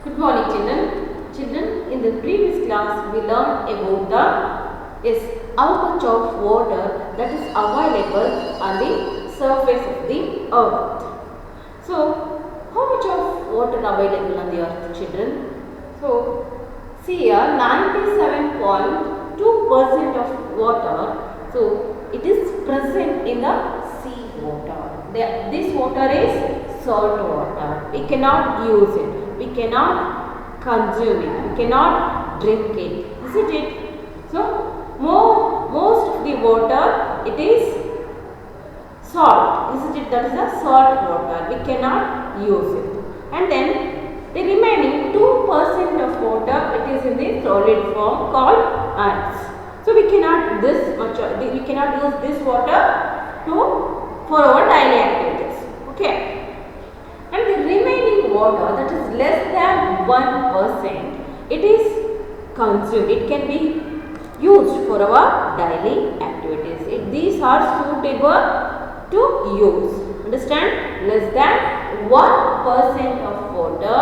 Good morning, children. Children, in the previous class, we learned about how much of water that is available on the surface of the earth. So, how much of water available on the earth, children? So, see here, 97.2% of water. So, it is present in the sea water. This water is salt water. We cannot use it. We cannot consume it. We cannot drink it. Isn't it? So, most of the water, it is salt. Isn't it? That is a salt water. We cannot use it. And then the remaining 2% of water, it is in the solid form called ice. So, we cannot use this water for our daily activities. Okay. And the remaining water, that is less than 1%, it is consumed. It can be used for our daily activities. These are suitable to use. Understand? Less than 1% of water,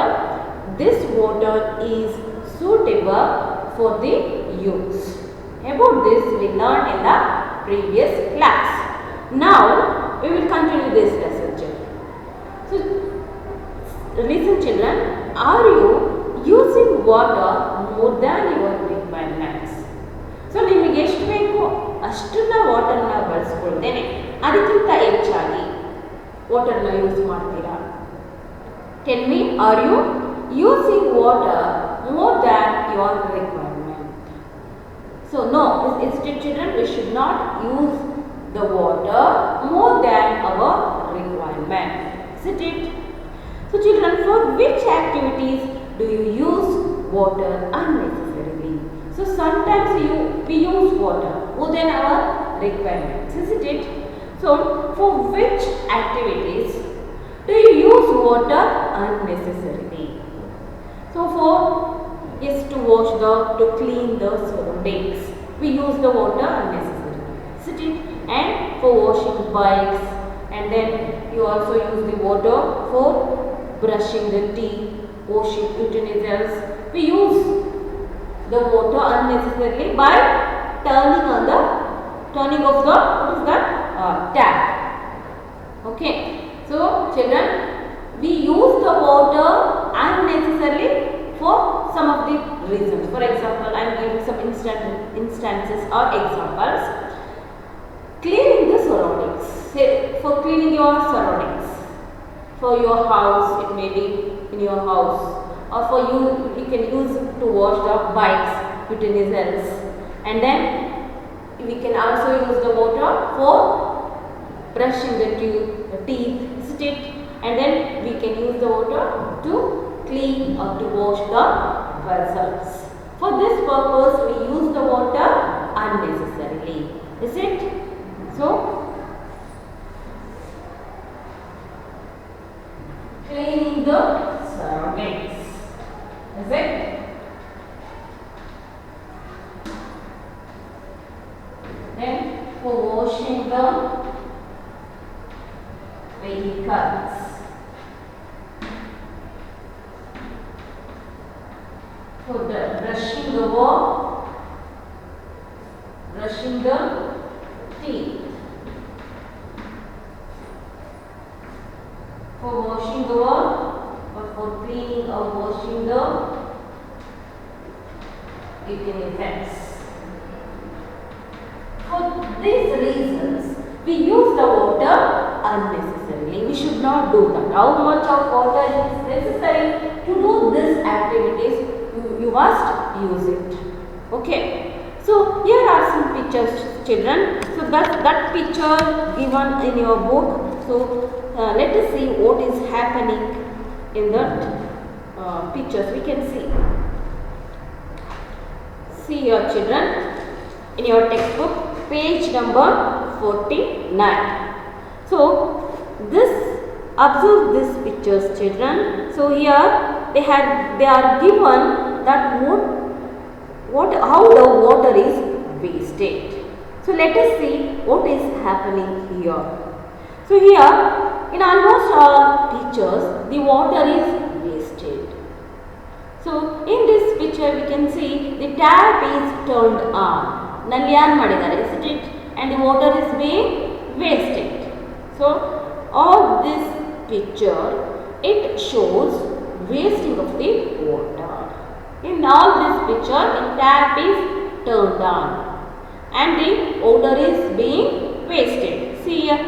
this water is suitable for the use. About this we learned in the previous class. Now we will continue this lesson, children. So, listen, children, are you using water more than your requirements? So, ನಿಮಗೆ ಎಷ್ಟು ಬೇಕು ಅಷ್ಟನ್ನ ವಾಟರ್ನ ಬಳಸ್ಕೊಳ್ತೇನೆ, ಅದಕ್ಕಿಂತ ಹೆಚ್ಚಾಗಿ ವಾಟರ್ನ use ಮಾಡ್ತೀರಾ? Tell me, are you using water more than your requirement? So, no, instead, children, we should not use the water more than our requirement. Isn't it? So, children, for which activities do you use water unnecessarily? So, sometimes we use water more than our requirements, isn't it? So, for which activities do you use water unnecessarily? So, to clean the surroundings, we use the water unnecessarily, isn't it? And for washing bikes, and then you also use the water for brushing the teeth, washing utensils. We use the water unnecessarily by turning off the tap. Okay. So, children, we use the water unnecessarily for some of the reasons. For example, I am giving some instances or examples. Cleaning the surroundings. Say, for cleaning your surroundings. For your house, it may be in your house, or for you can use to wash the bikes, utensils, and then we can also use the water for brushing the teeth, isn't it? And then we can use the water to clean or to wash the vessels. For this purpose, we use the water unnecessarily, is it? So, cleaning the surroundings, is it? Then for washing the vehicles, for brushing the wall, brushing the teeth, for washing the wall, or for cleaning or washing the utensils. For these reasons, we use the water unnecessarily. We should not do that. How much of water is necessary to do these activities? You must use it. Okay. So, here are some pictures, children. So, that picture given in your book. So, let us see what is happening in that pictures. We can see. See here, children, in your textbook, page number 49. So, observe these pictures, children. So, here they are given that how the water is wasted. So, let us see what is happening here. So, here in almost all pictures the water is wasted. So in this picture we can see the tap is turned on. Nalli on madidare, isn't it? And the water is being wasted. So all this picture, it shows wasting of the water. In all this picture, the tap is turned on and the water is being wasted. See here.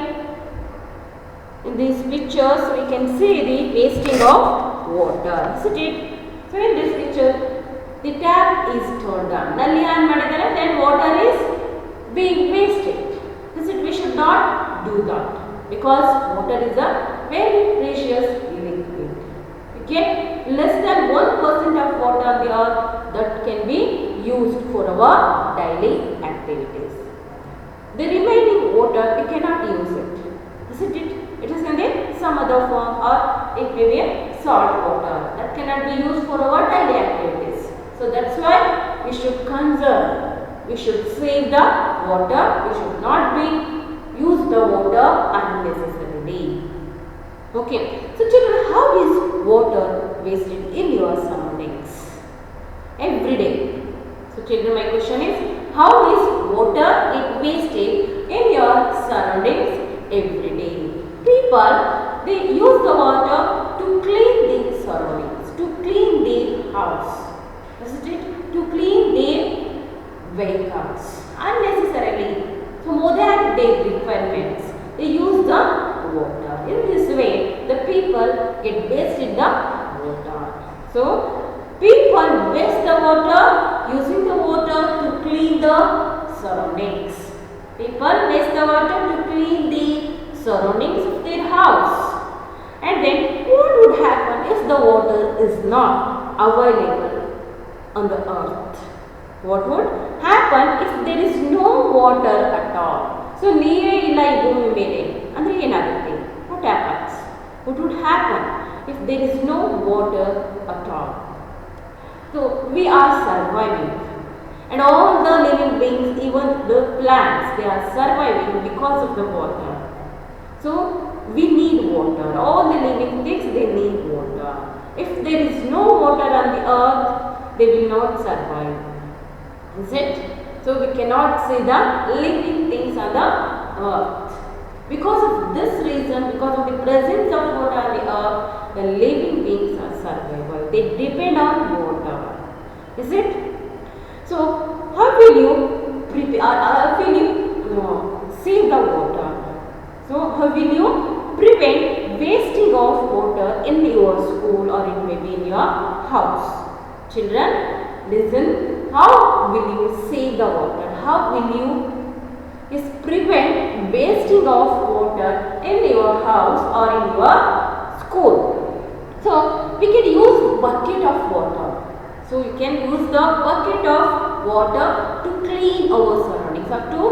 In these pictures, we can see the wasting of water, isn't it? So in this picture, the tap is turned on. Nalli on madidare, then water is being wasted. Isn't it? We should not do that because water is a very precious liquid. Okay, less than 1% of water on the earth that can be used for our daily activities. The remaining water we cannot use it. Isn't it? It is in the some other form, or it may be a salt water that cannot be used for our daily activities. So that's why we should conserve. We should save the water. We should not use the water unnecessarily. Okay. So children, how is water wasted in your surroundings? Every day. So children, my question is, how is water wasted in your surroundings every day? People, they use the water to clean their surroundings, to clean their house, isn't it? To clean their vehicles unnecessarily. So more than their requirements, they use the water. In this way, the people get wasted the water. So people waste the water using the water to clean the surroundings. People waste the water to clean the surroundings of their house. And then what would happen if the water is not available on the earth? What would happen if there is no water at all? So ನೀರೇ ಇಲ್ಲ ಈ ಭೂಮಿ ಮೇಲೆ ಅಂದ್ರೆ ಏನಾಗುತ್ತೆ? What happens? What would happen if there is no water at all? So we are surviving, and all the living beings, even the plants, they are surviving because of the water. So we need water. All the living things, they need water. If there is no water on the earth, they will not survive. Is it? So we cannot see the living things on the earth. Because of this reason, because of the presence of water on the earth, the living beings are survivable. They depend on water. Is it? So how will you prepare? How will you save the water? So how will you prevent wasting of water in your school or in maybe in your house? Children, listen. How will you save the water? How will you prevent wasting of water in your house or in your school? So we can use bucket of water. So you can use the bucket of water to clean our surroundings. Up to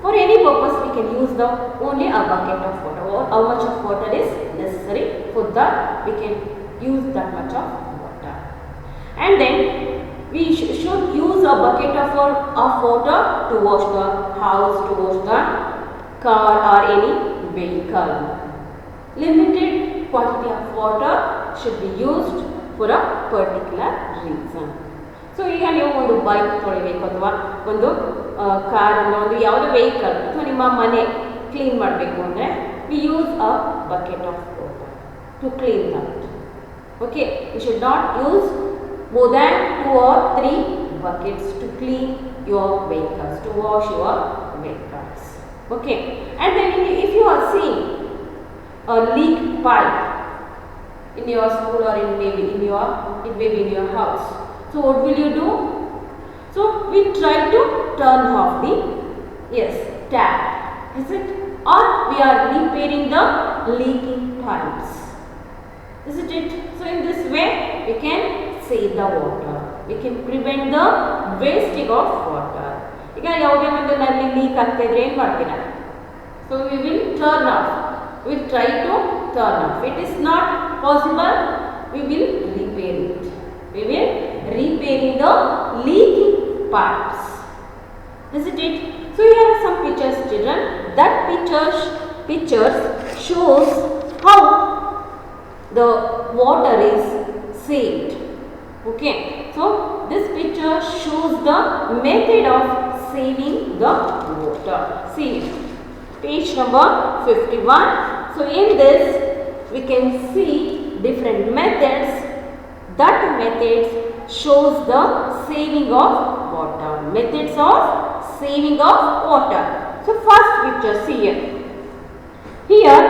for any purpose we can use the only a bucket of water. How much of water is necessary for that we can use that much of water. And then we should use a bucket of water to wash the house, to wash the car or any vehicle. Limited quantity of water should be used for a particular reason. So ಈಗ ನೀವು ಒಂದು bike ತೊಳಿಬೇಕು ಅಥವಾ ಒಂದು car ಅನ್ನು ಒಂದು ಯಾವುದೇ vehicle ಅಥವಾ ನಿಮ್ಮ ಮನೆ ಕ್ಲೀನ್ ಮಾಡಬೇಕು ಅಂದರೆ we use a bucket of water to clean that. Okay, you should not use more than 2 or 3 buckets to clean your vehicles, to wash your vehicles. Okay, and then if you are seeing a leaked pipe in your school or it may be in your house, so what will you do? So we try to turn off the tap, is it? Or we are repairing the leaking pipes, isn't it? So in this way we can save the water. We can prevent the wasting of water. ಈಗ ಯಾವುದೇ ಒಂದು ನಲ್ಲಿ leak ಆಗ್ತಾ ಇದ್ರೆ ಏನು ಮಾಡ್ತೀರಾ? So we will turn off. We will try to turn off. If it is not possible, we will repair it. We will repair the leaking pipes. Isn't it? So here are some pictures, children. That pictures shows how the water is saved. Okay, so this picture shows the method of saving the water. See, page number 51. So in this we can see different methods. That methods shows the saving of water. Methods of saving of water. So first picture, see here. Here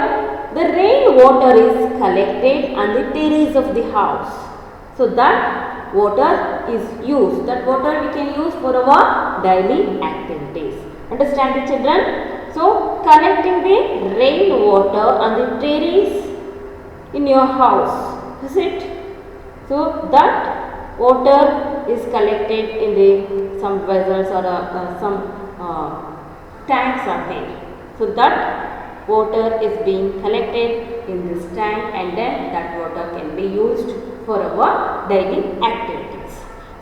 the rain water is collected on the terrace of the house. So that water is used. That water we can use for our daily activities. Understand it, children? So collecting the rain water on the terrace in your house. Is it? So that water is collected in the some vessels or some tanks are there. So that water is being collected in this tank and then that water can be used for our daily activities.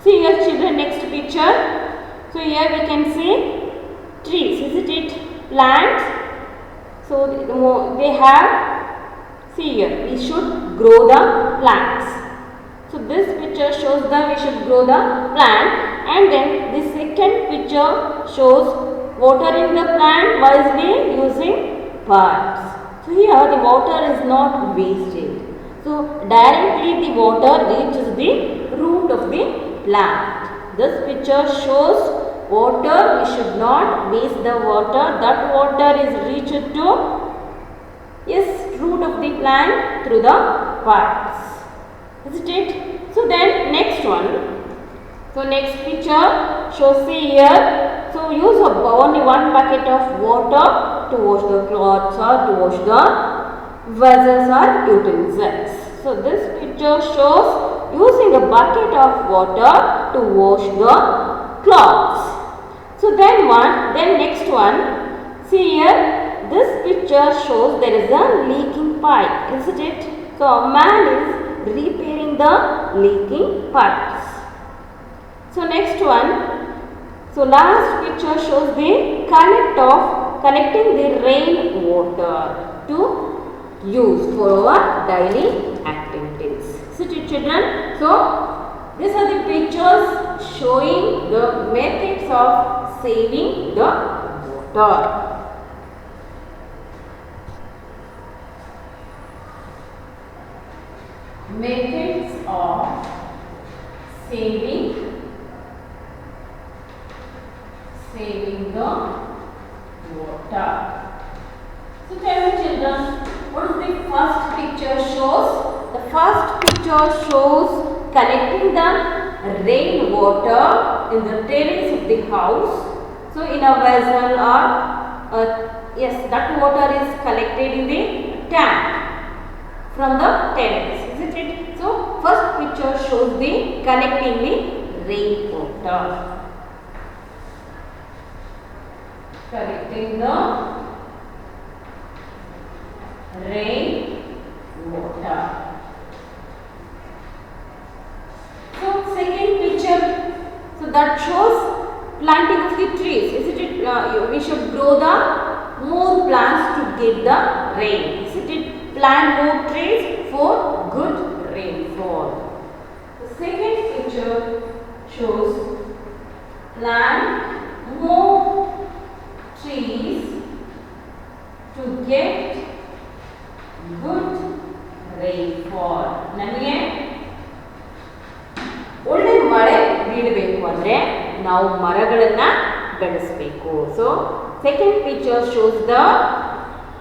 See here children, next picture. So here we can see trees, isn't it? Plants. So they have, see here, we should grow the plants. So this picture shows that we should grow the plant, and then the second picture shows water in the plant wisely using pipes. So here the water is not wasted. So directly the water reaches the root of the plant. This picture shows water, we should not waste the water. That water is reached to root of the plant through the pipes. Isn't it? So then next one. So next picture shows, see here. So use only one bucket of water to wash the clothes or to wash the vessels or utensils. So this picture shows using a bucket of water to wash the clothes. So then next one. See here. This picture shows there is a leaking pipe. Isn't it? So a man is repairing the leaking pipes. So next one, so last picture shows the collecting the rain water to use for our daily activities. Isn't it, children? So these are the pictures showing the methods of saving the water. Methods of saving the water. So tell me children, what is the first picture shows? The first picture shows collecting the rain water in the terrace of the house. So in a vessel or yes, that water is collected in the tank from the terrace, isn't it? So first picture shows the collecting the rain water. Collecting the rain water. So second picture, so that shows planting of the trees, isn't it? We should grow the more plants to get the rain, isn't it? Plant more trees for good rainfall. The second picture shows plant more trees to get good rainfall. ನಮಗೆ ಒಳ್ಳೆ ಮಳೆ ಬೀಳಬೇಕು ಅಂದ್ರೆ ನಾವು ಮರಗಳನ್ನು ಬೆಳೆಸಬೇಕು. So second picture shows the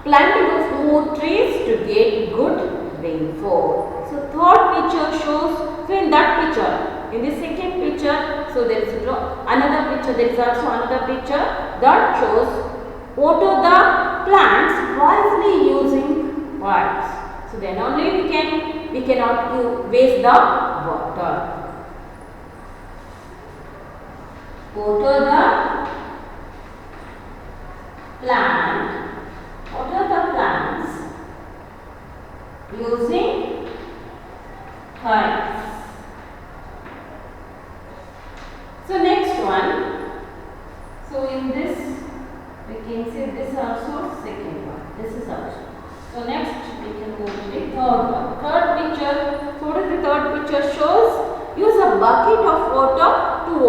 planting of more trees to get good rainfall. So third picture shows, so in that picture, in the second picture, so there is another picture, there is also another picture that shows water the plants wisely using pipes. So then only we cannot waste the water. Water the plants using pipes. So next one, so in this we can see this also second one, this is also. So next we can move to the third one. Third picture, so what is the third picture shows? Use a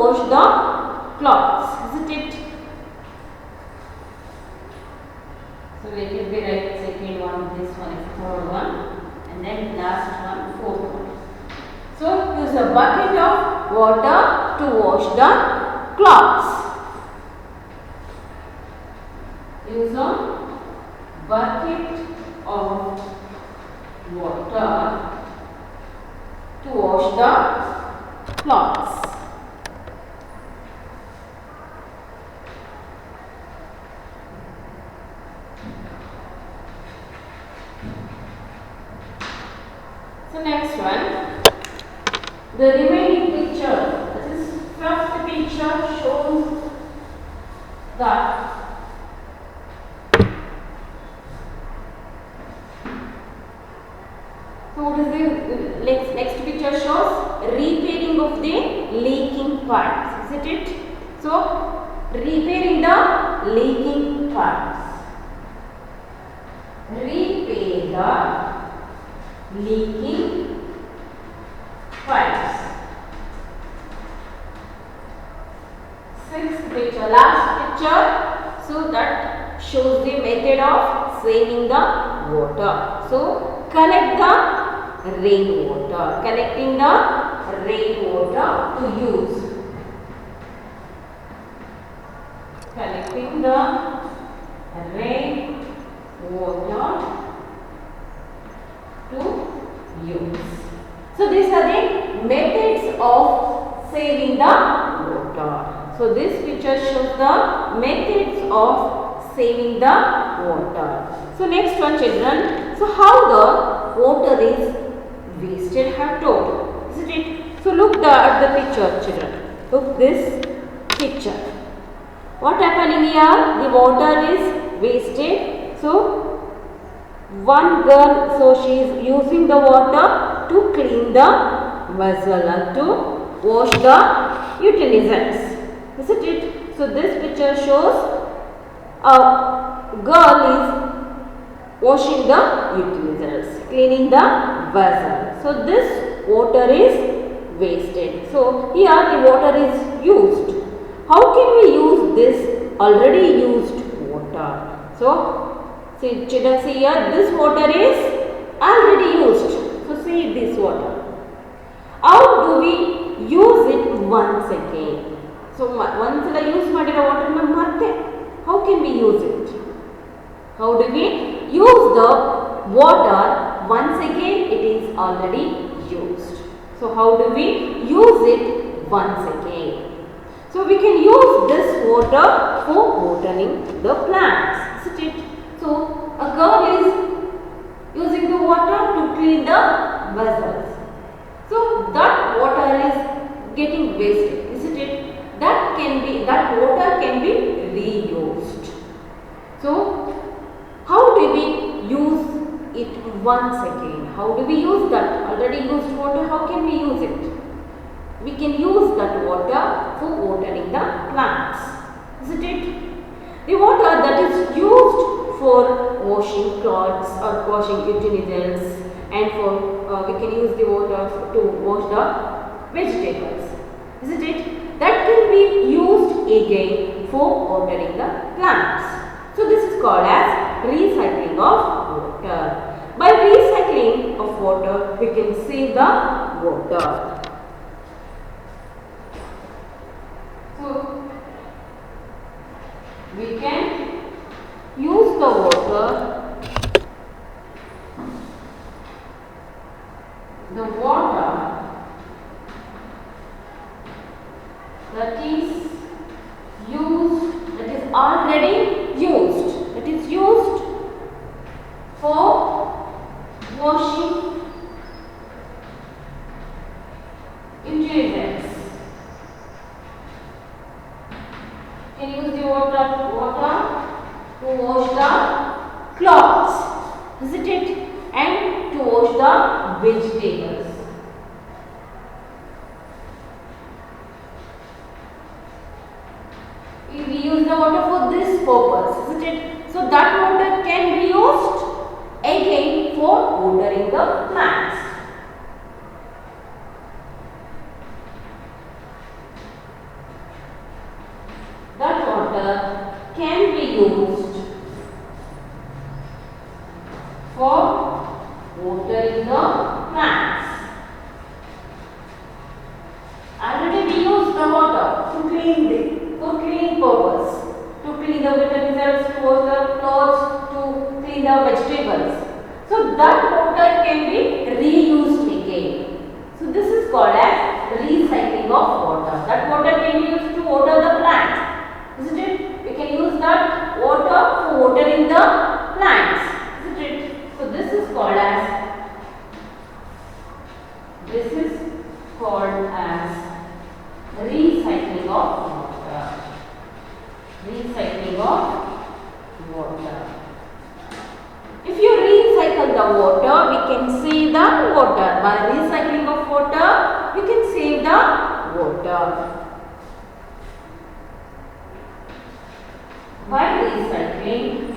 wash the clothes, isn't it? So let it be right, second one, this one is third one, and then last one, fourth one. So use a bucket of water to wash the clothes. Use a bucket of water to wash the clothes. So next one, the remaining picture, this first picture shows that so what is the next picture shows repairing of the leaking pipes, isn't it? So repairing the leaking pipes. Repair the leaking pipes. Sixth picture, last picture, so that shows the method of saving the water. So collect the rainwater, collecting the rainwater to use. Collecting the rainwater to use. So these are the methods of saving the water. So this picture shows the methods of saving the water. So next one, children. So how the water is wasted, have told, isn't it? So look at the picture, children. Look this picture. What happening here? The water is wasted. So one girl, so she is using the water to clean the vessel and to wash the utensils, isn't it? So this picture shows a girl is washing the utensils, cleaning the vessel. So this water is wasted. So here the water is used. How can we use this already used water? So see, children, see here, this water is already used. So see this water. How do we use it once again? So once I use water, how can we use it? How do we use the water once again? It is already used. So how do we use it once again? So we can use this water for watering the plants, isn't it? So a girl is using the water to clean the vessels. So that water is getting wasted, isn't it? That water can be reused. So how do we use it once again? How do we use that already used water? How can we use it? We can use that water for watering the plants, isn't it? The water that is used for washing clothes or washing utensils, and for we can use the water to wash the vegetables, isn't it? That can be used again for watering the plants. So this is called as recycling of water. By recycling of water, we can save the water. So we can use the water, that is already used, that is used for washing utensils. Can use the water to wash the clothes, isn't it? And to wash the vegetables. We use the water for this purpose, isn't it? So that water can be used again for watering the plants. water can be used for watering the plants. Already we use the water to clean purpose, to clean the utensils, to wash the clothes, to clean the vegetables. So that water can be reused again. So this is called as recycling of water. That water can be used to water the plants, isn't it? We can use that water for watering the plants, isn't it? So this is called as recycling of water. Recycling of water. If you recycle the water, we can save the water. By recycling of water, we can save the water. By recycling,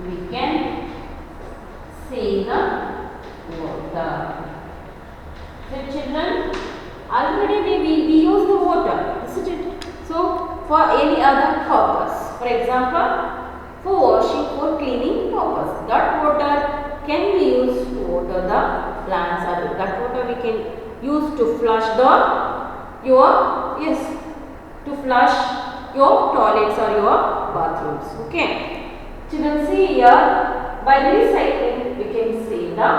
we can save the water. So children, already we use the water, isn't it? So for any other purpose, for example, for washing, for cleaning purpose, that water can be used to water the plants, or that water we can use to flush to flush your toilets or your bathrooms. Okay, children, see here, by recycling we can save the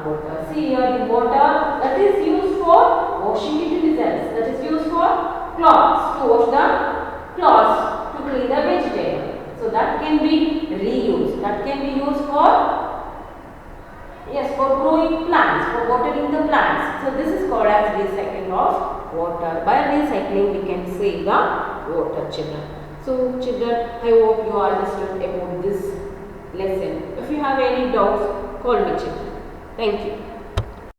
water. See here, the water that is used for washing utensils, that is used for cloths, to wash the cloths, to clean the vegetable. So that can be reused. That can be used for for growing plants, for watering the plants. So this is called as recycling of water. By recycling we can save the water, children. So children, I hope you understood about this lesson. If you have any doubts, call me, children. Thank you.